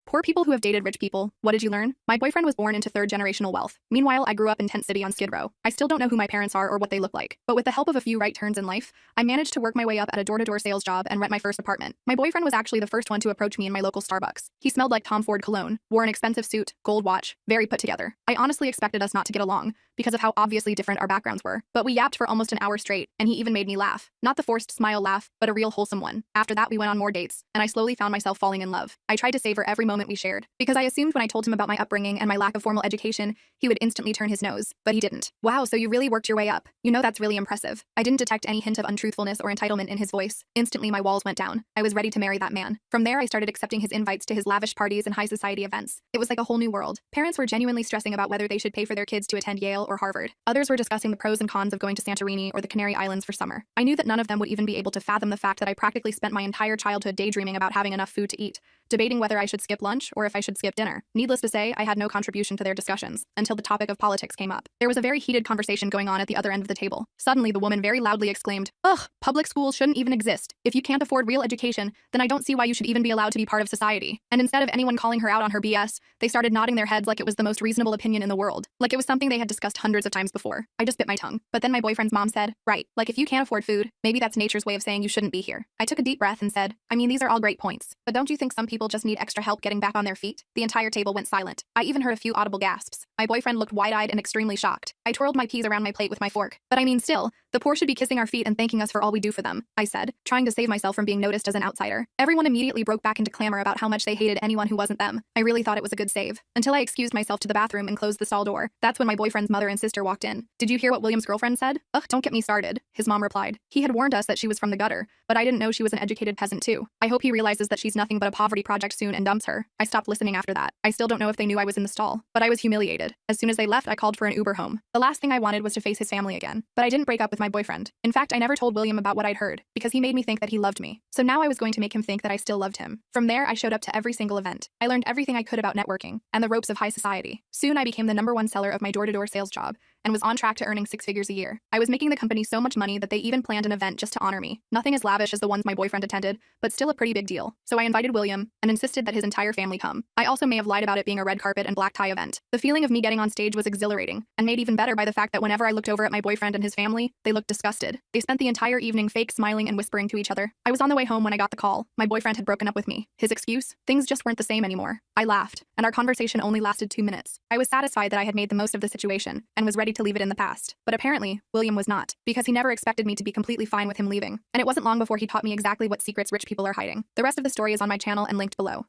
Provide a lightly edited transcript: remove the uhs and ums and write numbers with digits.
Poor people who have dated rich people, what did you learn? My boyfriend was born into third-generational wealth. Meanwhile, I grew up in Tent City on Skid Row. I still don't know who my parents are or what they look like. But with the help of a few right turns in life, I managed to work my way up at a door-to-door sales job and rent my first apartment. My boyfriend was actually the first one to approach me in my local Starbucks. He smelled like Tom Ford cologne, wore an expensive suit, gold watch, very put together. I honestly expected us not to get along because of how obviously different our backgrounds were. But we yapped for almost an hour straight, and he even made me laugh. Not the forced smile laugh, but a real wholesome one. After that, we went on more dates, and I slowly found myself falling in love. I tried to savor every moment we shared, because I assumed when I told him about my upbringing and my lack of formal education, he would instantly turn his nose, but he didn't. Wow, so you really worked your way up. You know, that's really impressive. I didn't detect any hint of untruthfulness or entitlement in his voice. Instantly, my walls went down. I was ready to marry that man. From there, I started accepting his invites to his lavish parties and high society events. It was like a whole new world. Parents were genuinely stressing about whether they should pay for their kids to attend Yale or Harvard. Others were discussing the pros and cons of going to Santorini or the Canary Islands for summer. I knew that none of them would even be able to fathom the fact that I practically spent my entire childhood daydreaming about having enough food to eat, debating whether I should skip lunch or if I should skip dinner. Needless to say, I had no contribution to their discussions until the topic of politics came up. There was a very heated conversation going on at the other end of the table. Suddenly, the woman very loudly exclaimed, "Ugh, public schools shouldn't even exist. If you can't afford real education, then I don't see why you should even be allowed to be part of society." And instead of anyone calling her out on her BS, they started nodding their heads like it was the most reasonable opinion in the world, like it was something they had discussed hundreds of times before. I just bit my tongue. But then my boyfriend's mom said, "Right, like if you can't afford food, maybe that's nature's way of saying you shouldn't be here." I took a deep breath and said, "I mean, these are all great points, but don't you think some people just need extra help getting back on their feet?" The entire table went silent. I even heard a few audible gasps. My boyfriend looked wide-eyed and extremely shocked. I twirled my peas around my plate with my fork. "But I mean, still, the poor should be kissing our feet and thanking us for all we do for them," I said, trying to save myself from being noticed as an outsider. Everyone immediately broke back into clamor about how much they hated anyone who wasn't them. I really thought it was a good save, until I excused myself to the bathroom and closed the stall door. That's when my boyfriend's mother and sister walked in. "Did you hear what William's girlfriend said?" "Ugh, don't get me started," his mom replied. "He had warned us that she was from the gutter, but I didn't know she was an educated peasant too. I hope he realizes that she's nothing but a poverty project soon and dumps her." I stopped listening after that. I still don't know if they knew I was in the stall, but I was humiliated. As soon as they left, I called for an Uber home. The last thing I wanted was to face his family again. But I didn't break up with my boyfriend. In fact, I never told William about what I'd heard, because he made me think that he loved me. So now I was going to make him think that I still loved him. From there, I showed up to every single event. I learned everything I could about networking and the ropes of high society. Soon I became the #1 seller of my door-to-door sales job and was on track to earning 6 figures a year. I was making the company so much money that they even planned an event just to honor me. Nothing as lavish as the ones my boyfriend attended, but still a pretty big deal. So I invited William and insisted that his entire family come. I also may have lied about it being a red carpet and black tie event. The feeling of me getting on stage was exhilarating, and made even better by the fact that whenever I looked over at my boyfriend and his family, they looked disgusted. They spent the entire evening fake smiling and whispering to each other. I was on the way home when I got the call. My boyfriend had broken up with me. His excuse? Things just weren't the same anymore. I laughed, and our conversation only lasted 2 minutes. I was satisfied that I had made the most of the situation and was ready to leave it in the past. But apparently, William was not, because he never expected me to be completely fine with him leaving. And it wasn't long before he taught me exactly what secrets rich people are hiding. The rest of the story is on my channel and linked below.